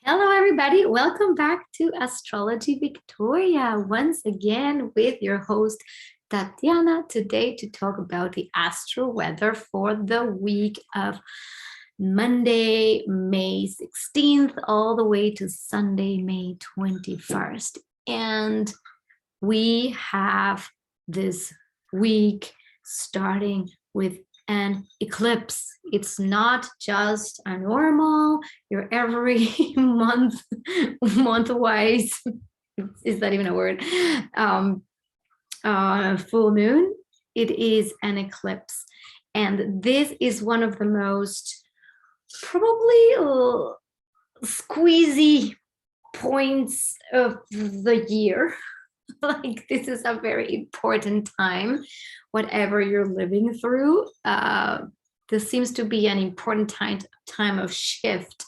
Hello, everybody. Welcome back to Astrology Victoria, once again with your host, Tatiana, today to talk about the astro weather for the week of Monday, May 16th, all the way to Sunday, May 21st. And we have this week starting with an eclipse. It's not just a normal, your every month-wise, is that even a word, full moon. It is an eclipse. And this is one of the most probably squeezy points of the year. Like, this is a very important time, whatever you're living through. This seems to be an important time of shift,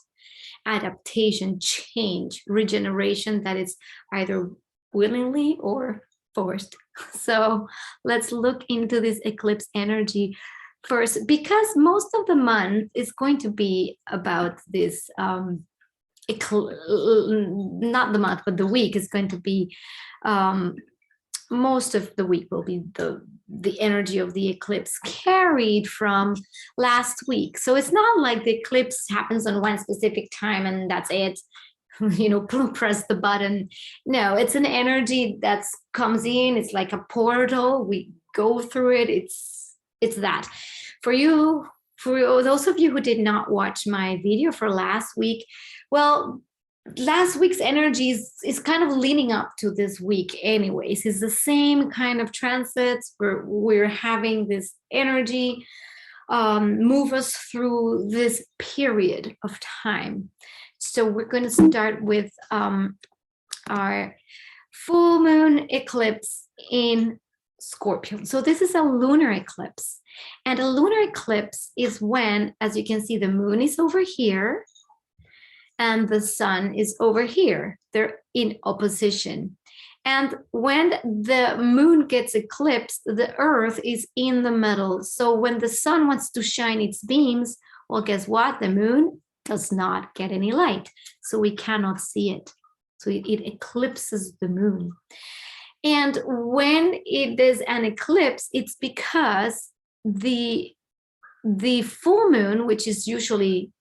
adaptation, change, regeneration that is either willingly or forced. So let's look into this eclipse energy first, because most of the month is going to be about this not the month, but the week is going to be most of the week will be the energy of the eclipse carried from last week. So it's not like the eclipse happens on one specific time and that's it, press the button. No, it's an energy that comes in. It's like a portal. We go through it. It's that. For those of you who did not watch my video for last week, well, last week's energy is kind of leaning up to this week anyways. It's the same kind of transits where we're having this energy move us through this period of time. So we're going to start with our full moon eclipse in Scorpio. So this is a lunar eclipse, and a lunar eclipse is when, as you can see, the moon is over here and the sun is over here. They're in opposition. And when the moon gets eclipsed, the earth is in the middle. So when the sun wants to shine its beams, well, guess what? The moon does not get any light. So we cannot see it. So it eclipses the moon. And when it is an eclipse, it's because the full moon, which is usually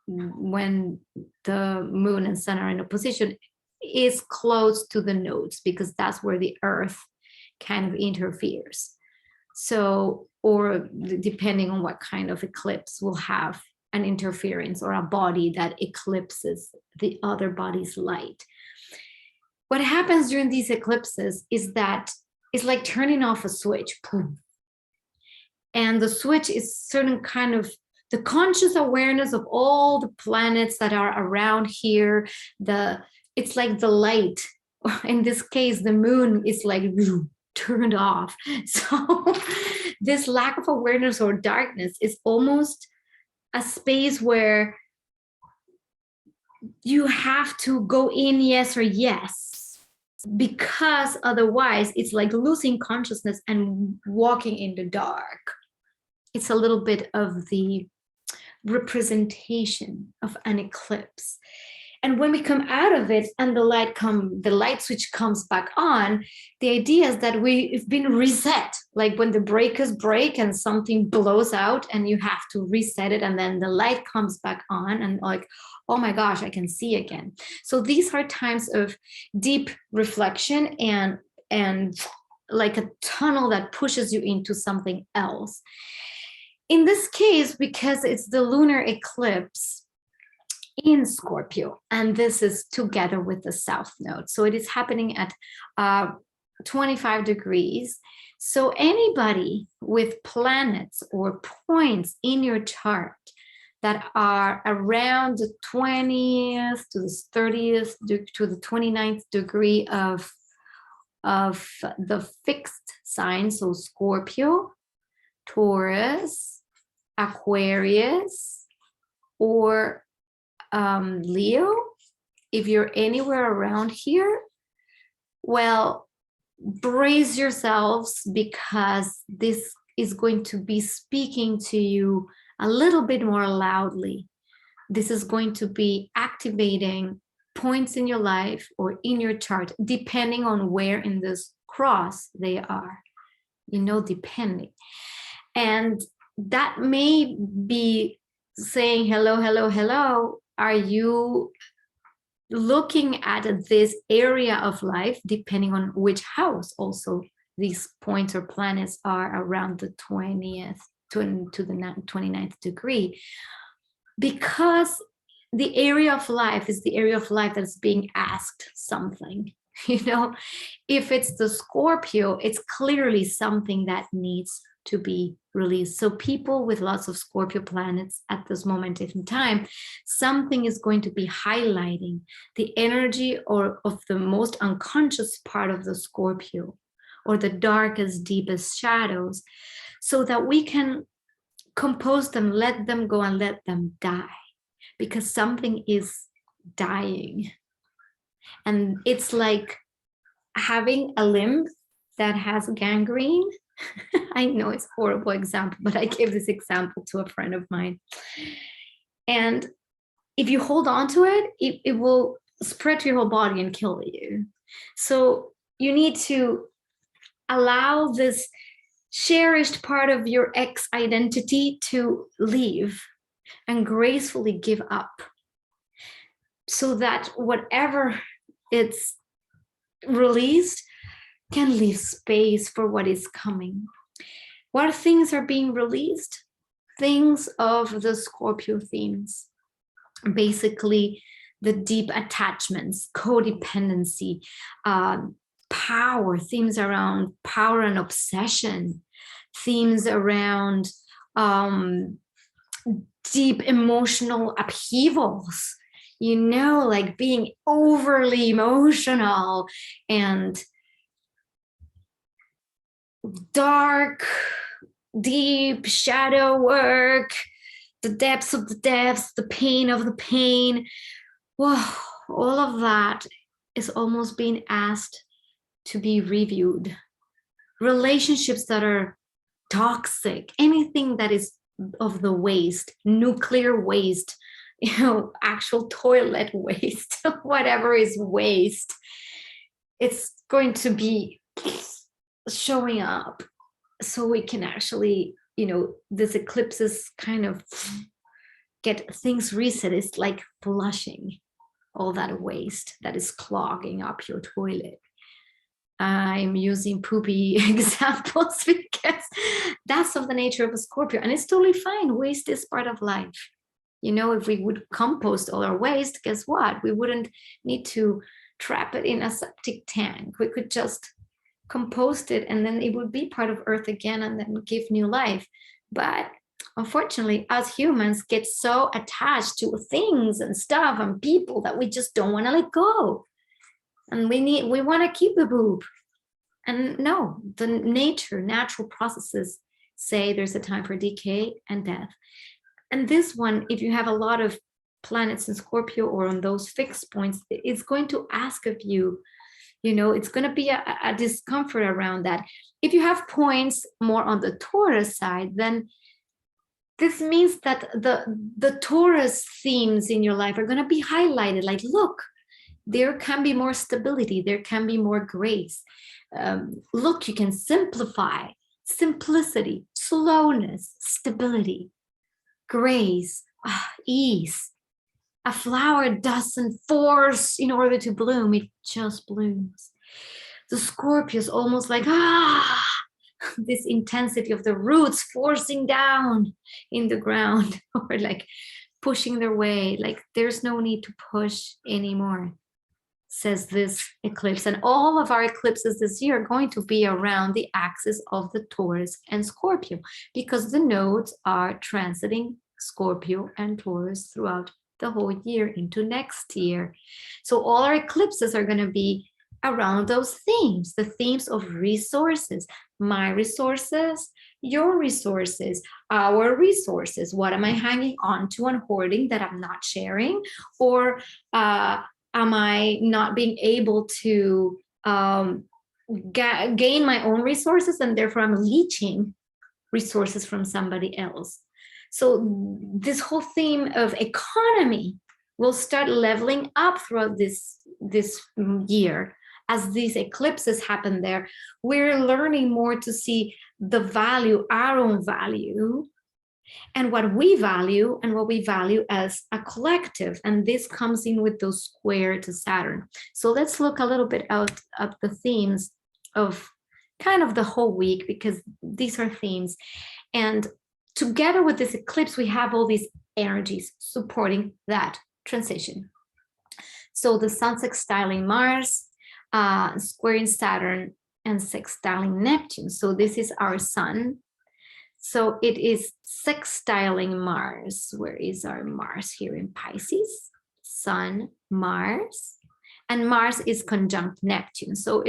when the moon and sun are in opposition, is close to the nodes, because that's where the earth kind of interferes. So, or depending on what kind of eclipse, will have an interference or a body that eclipses the other body's light. What happens during these eclipses is that it's like turning off a switch. Boom. And the switch is certain kind of the conscious awareness of all the planets that are around here. It's like the light. In this case, the moon is like turned off. So this lack of awareness or darkness is almost a space where you have to go in yes or yes, because otherwise it's like losing consciousness and walking in the dark. It's a little bit of the representation of an eclipse. And when we come out of it and the light switch comes back on, the idea is that we've been reset. Like when the breakers break and something blows out and you have to reset it, and then the light comes back on and like, oh my gosh, I can see again. So these are times of deep reflection and like a tunnel that pushes you into something else. In this case, because it's the lunar eclipse in Scorpio, and this is together with the south node. So it is happening at 25 degrees. So anybody with planets or points in your chart that are around the 20th to the 30th to the 29th degree of the fixed sign, so Scorpio, Taurus, Aquarius, or Leo, if you're anywhere around here, well, brace yourselves, because this is going to be speaking to you a little bit more loudly. This is going to be activating points in your life or in your chart, depending on where in this cross they are, depending. And that may be saying, hello, hello, hello. Are you looking at this area of life, depending on which house also these points or planets are around the 20th to the 29th degree? Because the area of life is the area of life that's being asked something. If it's the Scorpio, it's clearly something that needs to be released. So people with lots of Scorpio planets at this moment in time, something is going to be highlighting the energy of the most unconscious part of the Scorpio, or the darkest, deepest shadows, so that we can compose them, let them go, and let them die, because something is dying. And it's like having a limb that has gangrene. I know it's a horrible example, but I gave this example to a friend of mine. And if you hold on to it, it will spread to your whole body and kill you. So you need to allow this cherished part of your ex identity to leave and gracefully give up, so that whatever it's released can leave space for what is coming. What things are being released? Things of the Scorpio themes. Basically, the deep attachments, codependency, power, themes around power and obsession, themes around deep emotional upheavals, like being overly emotional and dark, deep shadow work, the depths of the depths, the pain of the pain. Whoa, all of that is almost being asked to be reviewed. Relationships that are toxic, anything that is of the waste, nuclear waste, actual toilet waste, whatever is waste, it's going to be showing up, so we can actually, this eclipses kind of get things reset. It's like flushing all that waste that is clogging up your toilet. I'm using poopy examples because that's of the nature of a Scorpio, and it's totally fine. Waste is part of life. If we would compost all our waste, guess what? We wouldn't need to trap it in a septic tank. We could just compost it, and then it would be part of Earth again, and then give new life. But unfortunately, us humans get so attached to things and stuff and people that we just don't want to let go. And we want to keep the poop. And no, the natural processes say there's a time for decay and death. And this one, if you have a lot of planets in Scorpio or on those fixed points, it's going to ask of you, it's going to be a discomfort around that. If you have points more on the Taurus side, then this means that the Taurus themes in your life are going to be highlighted. Like, look, there can be more stability. There can be more grace. Look, you can simplify. Simplicity, slowness, stability, grace, ease. A flower doesn't force in order to bloom. It just blooms. The Scorpio is almost like, this intensity of the roots forcing down in the ground, or like pushing their way. Like, there's no need to push anymore, says this eclipse. And all of our eclipses this year are going to be around the axis of the Taurus and Scorpio, because the nodes are transiting Scorpio and Taurus throughout the whole year into next year. So all our eclipses are going to be around those themes, the themes of resources, my resources, your resources, our resources. What am I hanging on to and hoarding that I'm not sharing? Or am I not being able to gain my own resources, and therefore I'm leeching resources from somebody else? So this whole theme of economy will start leveling up throughout this year. As these eclipses happen there, we're learning more to see the value, our own value, and what we value as a collective. And this comes in with those square to Saturn. So let's look a little bit out of the themes of kind of the whole week, because these are themes. And together with this eclipse, we have all these energies supporting that transition. So the Sun sextiling Mars, squaring Saturn, and sextiling Neptune. So this is our Sun. So it is sextiling Mars. Where is our Mars? Here in Pisces. Sun, Mars. And Mars is conjunct Neptune. So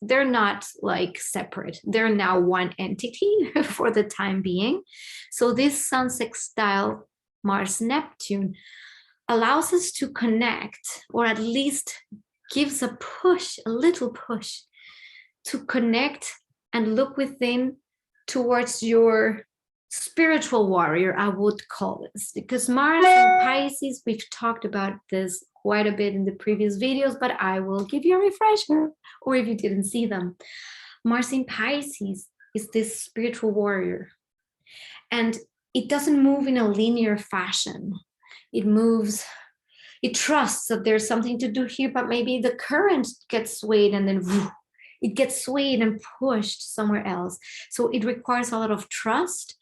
they're not like separate. They're now one entity for the time being. So this Sun sextile Mars Neptune allows us to connect, or at least gives a push, a little push, to connect and look within towards your spiritual warrior, I would call this, because Mars in Pisces, we've talked about this quite a bit in the previous videos, but I will give you a refresher, or if you didn't see them. Mars in Pisces is this spiritual warrior, and it doesn't move in a linear fashion. It moves, it trusts that there's something to do here, but maybe the current gets swayed and then it gets swayed and pushed somewhere else. So it requires a lot of trust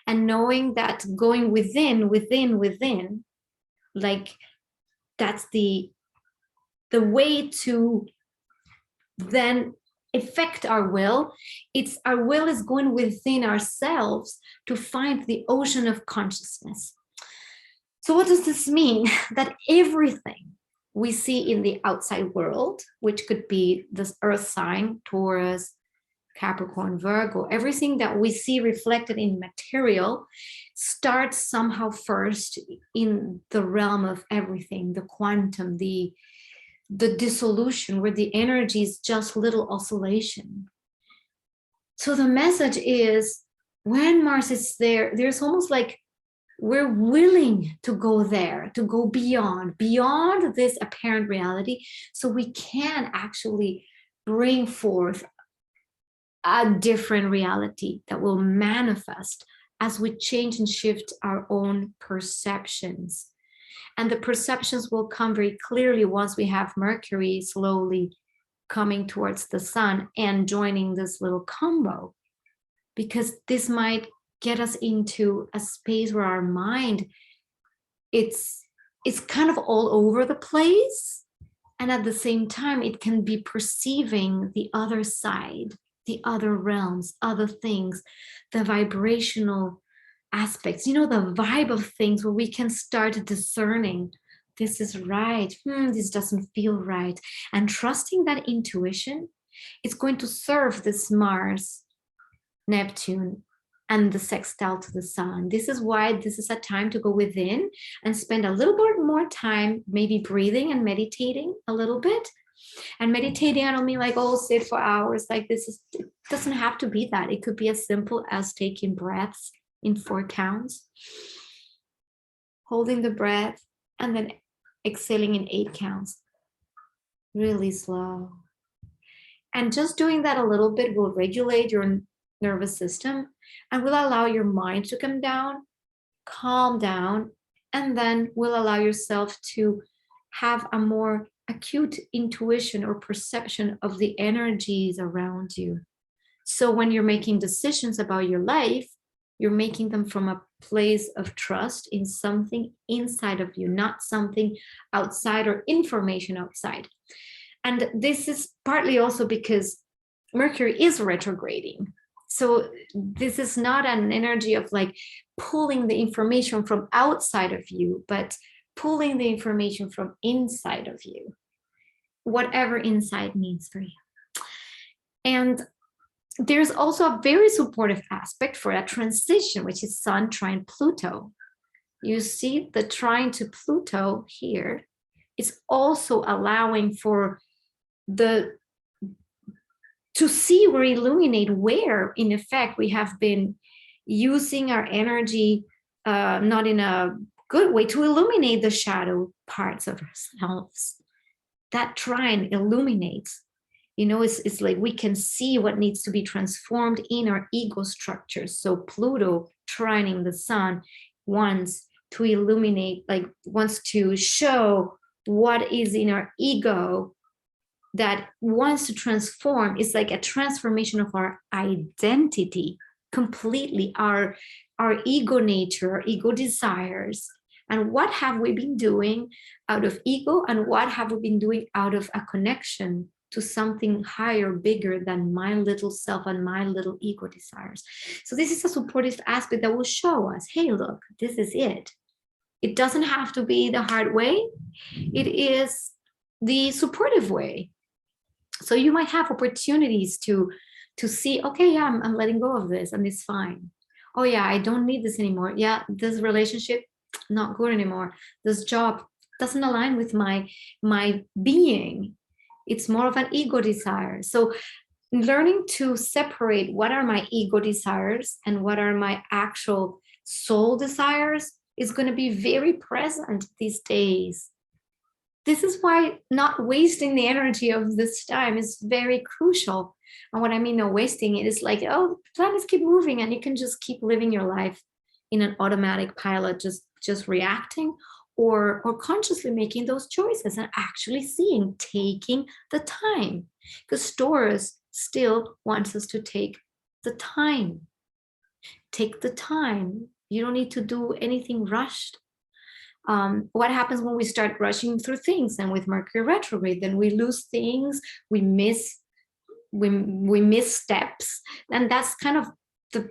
and knowing that going within, like that's the way to then affect our will. It's our will is going within ourselves to find the ocean of consciousness. So what does this mean? That everything we see in the outside world, which could be this earth sign, Taurus, Capricorn, Virgo, everything that we see reflected in material starts somehow first in the realm of everything, the quantum, the dissolution, where the energy is just little oscillation. So the message is, when Mars is there, there's almost like we're willing to go there, to go beyond this apparent reality, so we can actually bring forth a different reality that will manifest as we change and shift our own perceptions. And the perceptions will come very clearly once we have Mercury slowly coming towards the Sun and joining this little combo, because this might get us into a space where our mind, it's kind of all over the place, and at the same time it can be perceiving the other side, the other realms, other things, the vibrational aspects, the vibe of things, where we can start discerning, this is right, this doesn't feel right, and trusting that intuition is going to serve this Mars, Neptune, and the sextile to the Sun. This is why this is a time to go within and spend a little bit more time maybe breathing and meditating a little bit. And meditating, I don't mean like, sit for hours. Like it doesn't have to be that. It could be as simple as taking breaths in 4 counts, holding the breath, and then exhaling in 8 counts, really slow. And just doing that a little bit will regulate your nervous system and will allow your mind to come down, calm down, and then will allow yourself to have a more acute intuition or perception of the energies around you. So when you're making decisions about your life, you're making them from a place of trust in something inside of you, not something outside or information outside. And this is partly also because Mercury is retrograding. So this is not an energy of like pulling the information from outside of you, but pulling the information from inside of you, whatever inside means for you. And there's also a very supportive aspect for a transition, which is Sun trine Pluto. You see the trine to Pluto here is also allowing for to see or illuminate where, in effect, we have been using our energy not in a good way, to illuminate the shadow parts of ourselves. That trine illuminates. It's like we can see what needs to be transformed in our ego structures. So Pluto trining the sun wants to illuminate, like wants to show what is in our ego that wants to transform. It's like a transformation of our identity completely, our ego nature, our ego desires. And what have we been doing out of ego, and what have we been doing out of a connection to something higher, bigger than my little self and my little ego desires? So this is a supportive aspect that will show us, hey, look, this is it. It doesn't have to be the hard way. It is the supportive way. So you might have opportunities to see, okay, yeah, I'm letting go of this and it's fine. Oh yeah, I don't need this anymore. Yeah, this relationship, not good anymore. This job doesn't align with my being. It's more of an ego desire. So learning to separate what are my ego desires and what are my actual soul desires is going to be very present these days. This is why not wasting the energy of this time is very crucial. And what I mean, no wasting it is like, oh, planets keep moving and you can just keep living your life in an automatic pilot, just reacting, or consciously making those choices and actually seeing, taking the time. Because Taurus still wants us to take the time. Take the time. You don't need to do anything rushed. What happens when we start rushing through things? And with Mercury retrograde, then we lose things, we miss steps. And that's kind of the,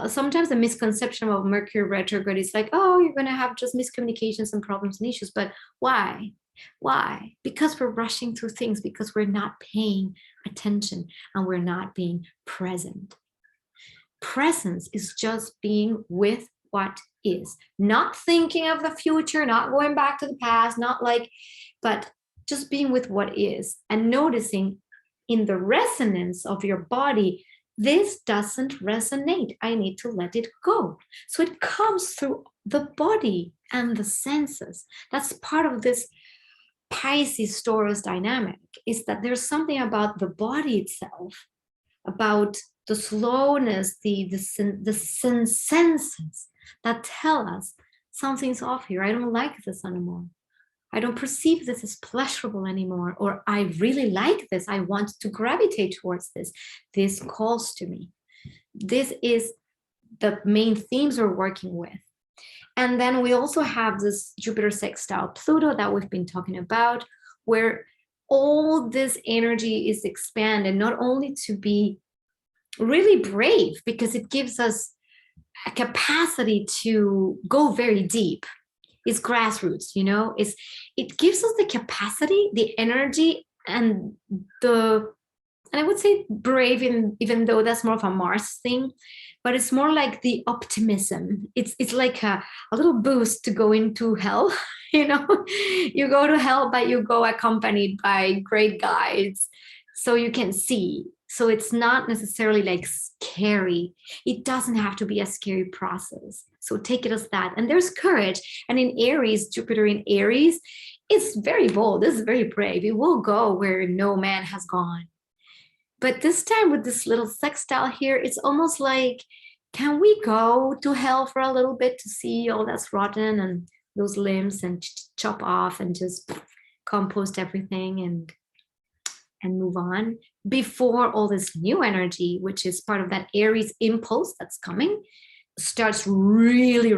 sometimes the misconception of Mercury retrograde is like, oh, you're going to have just miscommunications and problems and issues. But why? Because we're rushing through things, because we're not paying attention and we're not being present. Presence is just being with what is, not thinking of the future, not going back to the past, but just being with what is and noticing in the resonance of your body, this doesn't resonate. I need to let it go. So it comes through the body and the senses. That's part of this Pisces Taurus dynamic, is that there's something about the body itself, about the slowness, the senses that tell us something's off here. I don't like this anymore. I don't perceive this as pleasurable anymore. Or I really like this. I want to gravitate towards this. This calls to me. This is the main themes we're working with. And then we also have this Jupiter sextile Pluto that we've been talking about, where all this energy is expanded, not only to be really brave, because it gives us a capacity to go very deep. It's grassroots, it gives us the capacity, the energy, and I would say brave, even though that's more of a Mars thing, but it's more like the optimism. It's like a little boost to go into hell. You go to hell, but you go accompanied by great guides, so you can see. So it's not necessarily like scary. It doesn't have to be a scary process. So take it as that. And there's courage. And in Aries, Jupiter in Aries, it's very bold. It's very brave. It will go where no man has gone. But this time with this little sextile here, it's almost like, can we go to hell for a little bit to see all that's rotten and those limbs and chop off and just compost everything and move on before all this new energy, which is part of that Aries impulse that's coming, starts really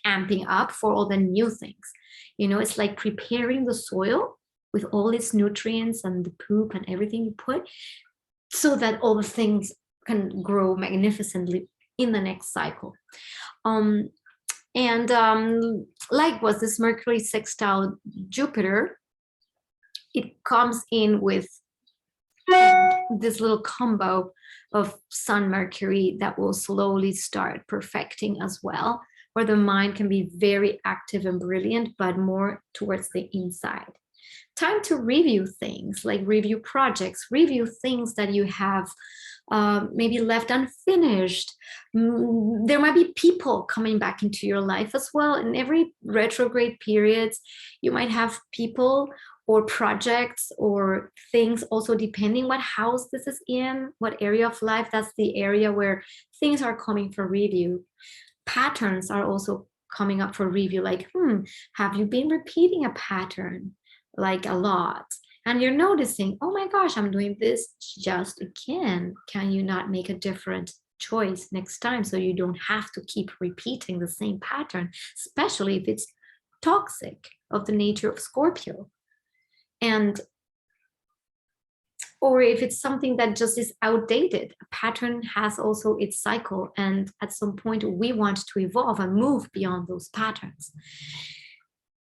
amping up for all the new things. It's like preparing the soil with all its nutrients and the poop and everything you put, so that all the things can grow magnificently in the next cycle. Like was this Mercury sextile Jupiter, it comes in with this little combo of Sun Mercury that will slowly start perfecting as well, where the mind can be very active and brilliant, but more towards the inside. Time to review things, like review projects, review things that you have maybe left unfinished. There might be people coming back into your life as well. In every retrograde periods, you might have people or projects or things, also depending what house this is in, what area of life. That's the area where things are coming for review. Patterns are also coming up for review, like, have you been repeating a pattern like a lot? And you're noticing, oh my gosh, I'm doing this just again. Can you not make a different choice next time so you don't have to keep repeating the same pattern, especially if it's toxic of the nature of Scorpio? And or if it's something that just is outdated. A pattern has also its cycle, and at some point we want to evolve and move beyond those patterns.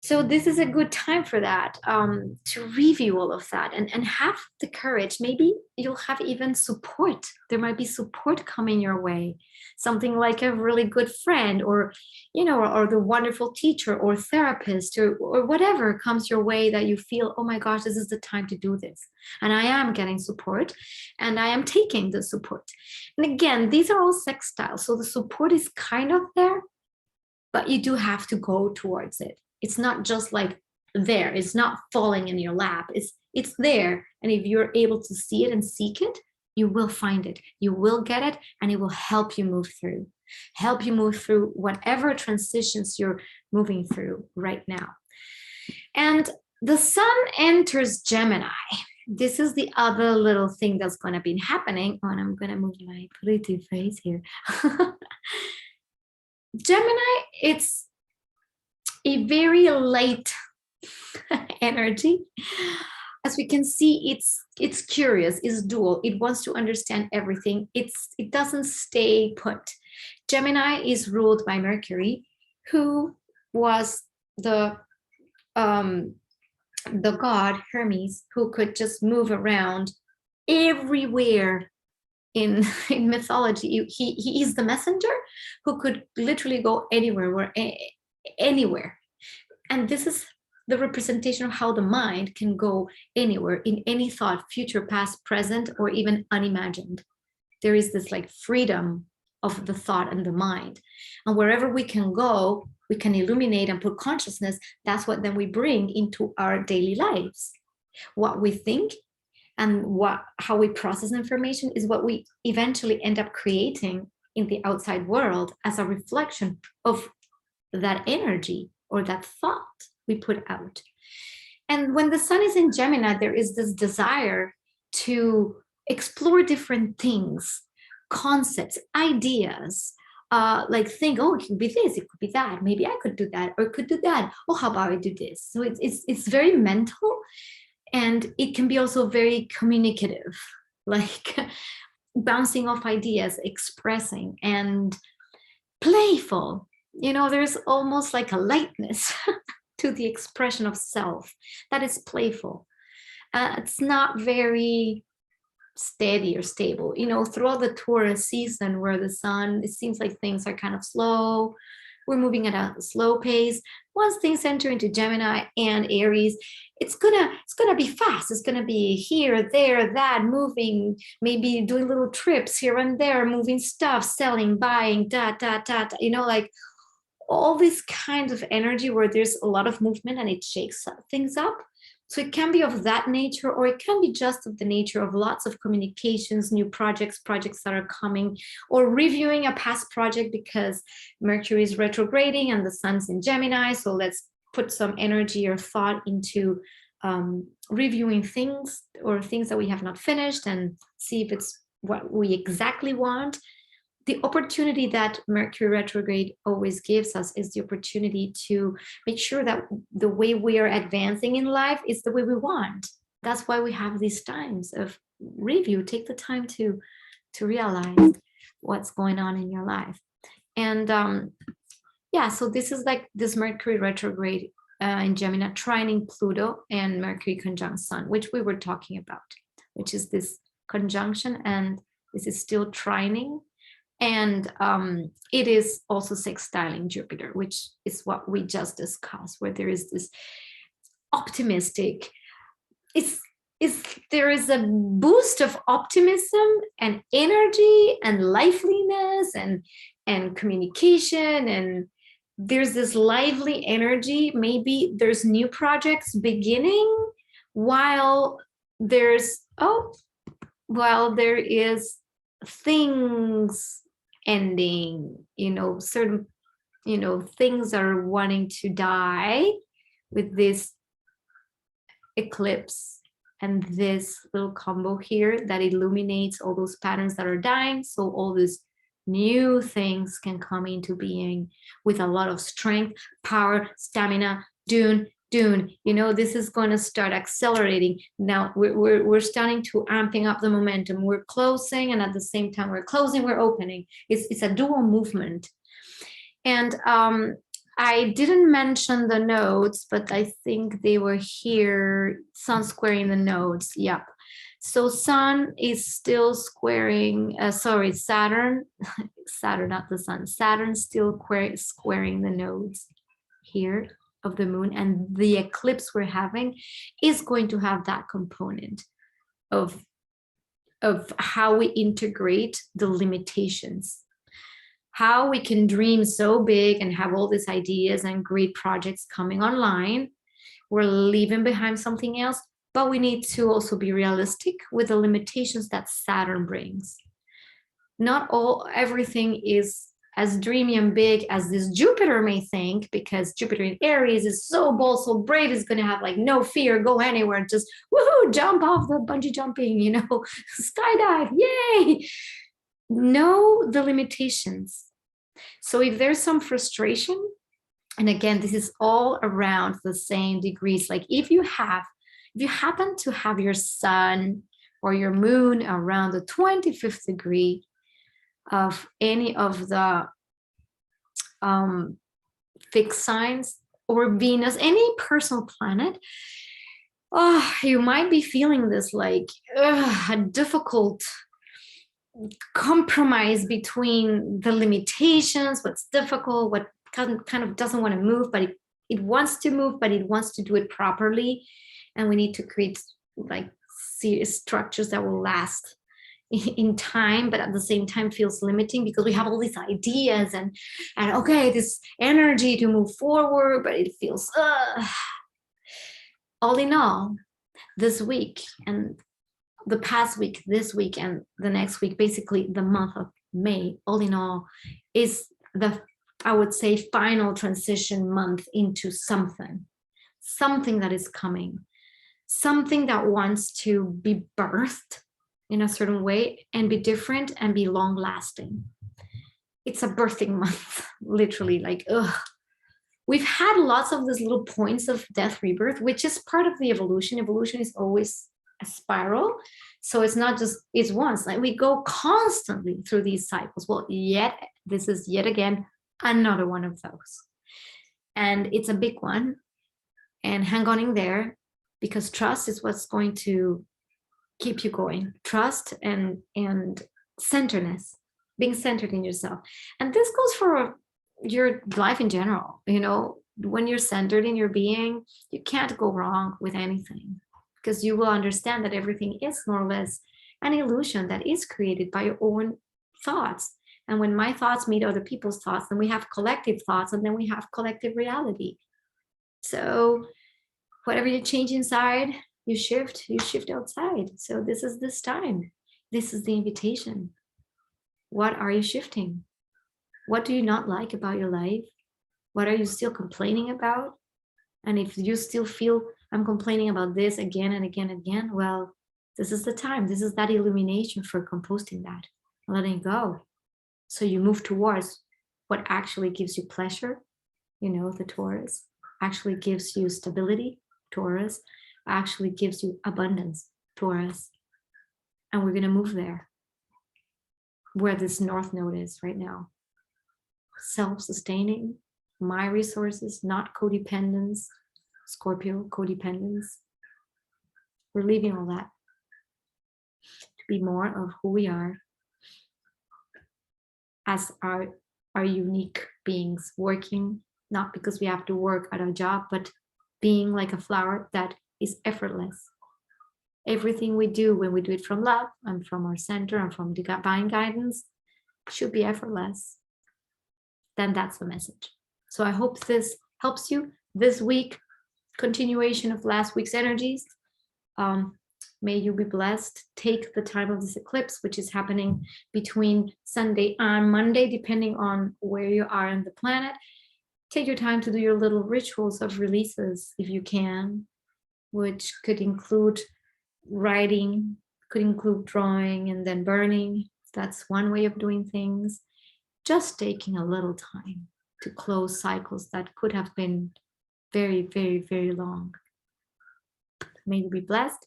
So this is a good time for that, to review all of that and have the courage. Maybe you'll have even support. There might be support coming your way, something like a really good friend, or, or the wonderful teacher or therapist, or whatever comes your way that you feel, oh my gosh, this is the time to do this. And I am getting support and I am taking the support. And again, these are all sextiles. So the support is kind of there, but you do have to go towards it. It's not just like there. It's not falling in your lap. It's there. And if you're able to see it and seek it, you will find it. You will get it, and it will help you move through. Help you move through whatever transitions you're moving through right now. And the sun enters Gemini. This is the other little thing that's going to be happening. Oh, and I'm going to move my pretty face here. Gemini, it's a very light energy. As we can see, it's curious, it's dual. It wants to understand everything. It doesn't stay put. Gemini is ruled by Mercury, who was the god Hermes, who could just move around everywhere in mythology. He is the messenger who could literally go anywhere, anywhere. And this is the representation of how the mind can go anywhere in any thought, future, past, present, or even unimagined. There is this like freedom of the thought and the mind. And wherever we can go, we can illuminate and put consciousness. That's what then we bring into our daily lives. What we think and how we process information is what we eventually end up creating in the outside world as a reflection of that energy or that thought we put out. And when the sun is in Gemini, there is this desire to explore different things, concepts, ideas, like think, oh, it could be this, it could be that, maybe I could do that, or could do that. Oh, how about I do this? So it's very mental, and it can be also very communicative, like bouncing off ideas, expressing, and playful. There's almost like a lightness to the expression of self that is playful. It's not very steady or stable. Throughout the Taurus season, where the sun, it seems like things are kind of slow. We're moving at a slow pace. Once things enter into Gemini and Aries, it's gonna be fast. It's gonna be here, there, that, moving, maybe doing little trips here and there, moving stuff, selling, buying, like all this kind of energy where there's a lot of movement and it shakes things up. So it can be of that nature, or it can be just of the nature of lots of communications, new projects that are coming, or reviewing a past project because Mercury is retrograding and the sun's in Gemini. So let's put some energy or thought into reviewing things or things that we have not finished and see if it's what we exactly want. The opportunity that Mercury retrograde always gives us is the opportunity to make sure that the way we are advancing in life is the way we want. That's why we have these times of review. Take the time to realize what's going on in your life. And so this is like this Mercury retrograde in Gemini, trining Pluto and Mercury conjunct Sun, which we were talking about, which is this conjunction, and this is still trining. And it is also sextiling Jupiter, which is what we just discussed, where there is this optimistic, it's there is a boost of optimism and energy and liveliness and communication, and there's this lively energy. Maybe there's new projects beginning while there's while there is things ending, certain things are wanting to die with this eclipse and this little combo here that illuminates all those patterns that are dying, so all these new things can come into being with a lot of strength, power, stamina. Dune, this is going to start accelerating. Now we're starting to amping up the momentum. We're closing, and at the same time we're closing, we're opening. It's a dual movement. And I didn't mention the nodes, but I think they were here. Sun squaring the nodes. Yep. So Sun is still squaring, Saturn, not the Sun. Saturn still squaring the nodes here of the moon, and the eclipse we're having is going to have that component of how we integrate the limitations, how we can dream so big and have all these ideas and great projects coming online. We're leaving behind something else, but we need to also be realistic with the limitations that Saturn brings. Not everything is as dreamy and big as this Jupiter may think, because Jupiter in Aries is so bold, so brave, is going to have like no fear, go anywhere, just woohoo, jump off the bungee jumping, skydive, yay. Know the limitations. So if there's some frustration, and again, this is all around the same degrees, like if you happen to have your sun or your moon around the 25th degree of any of the fixed signs, or Venus, any personal planet, you might be feeling this like a difficult compromise between the limitations, what's difficult, what kind of doesn't want to move, but it wants to move, but it wants to do it properly. And we need to create like structures that will last in time, but at the same time feels limiting because we have all these ideas and okay, this energy to move forward, but it feels all in all, this week and the past week, this week and the next week, basically the month of May, all in all, is I would say, final transition month into something that is coming, something that wants to be birthed in a certain way and be different and be long lasting. It's a birthing month, literally, like, we've had lots of these little points of death, rebirth, which is part of the evolution. Evolution is always a spiral. So it's not just, it's once, like we go constantly through these cycles. Well, this is yet again another one of those. And it's a big one. And hang on in there, because trust is what's going to keep you going. Trust and centeredness, being centered in yourself. And this goes for your life in general. When you're centered in your being, you can't go wrong with anything, because you will understand that everything is more or less an illusion that is created by your own thoughts. And when my thoughts meet other people's thoughts, then we have collective thoughts, and then we have collective reality. So whatever you change inside, you shift outside. So this is this time. This is the invitation. What are you shifting? What do you not like about your life? What are you still complaining about? And if you still feel, I'm complaining about this again and again and again, well, this is the time. This is that illumination for composting that, letting go. So you move towards what actually gives you pleasure. The Taurus actually gives you stability. Taurus actually gives you abundance. Taurus. And we're going to move there, where this North Node is right now. Self-sustaining, my resources, not codependence. Scorpio, codependence. We're leaving all that to be more of who we are as our unique beings, working not because we have to work at our job, but being like a flower that is effortless. Everything we do, when we do it from love and from our center and from divine guidance, should be effortless. Then that's the message. So I hope this helps you this week. Continuation of last week's energies. May you be blessed. Take the time of this eclipse, which is happening between Sunday and Monday, depending on where you are in the planet. Take your time to do your little rituals of releases if you can, which could include writing, could include drawing and then burning. That's one way of doing things. Just taking a little time to close cycles that could have been very, very, very long. May you be blessed.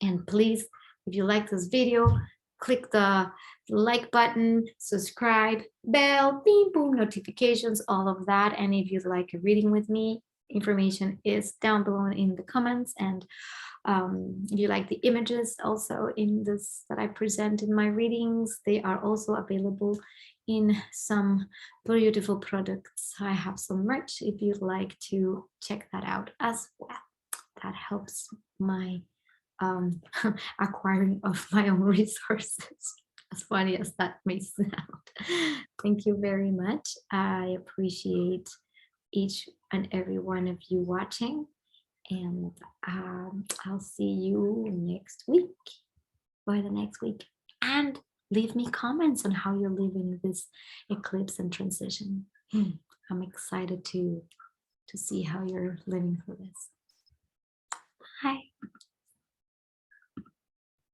And please, if you like this video, click the like button, subscribe, bell, beep, boom, notifications, all of that. And if you'd like a reading with me, information is down below in the comments. And if you like the images also in this that I present in my readings, they are also available in some beautiful products. I have some merch if you'd like to check that out as well. That helps my acquiring of my own resources, as funny as that may sound. Thank you very much. I appreciate each and every one of you watching, and I'll see you next week or the next week. And leave me comments on how you're living this eclipse and transition. I'm excited to see how you're living through this. Bye.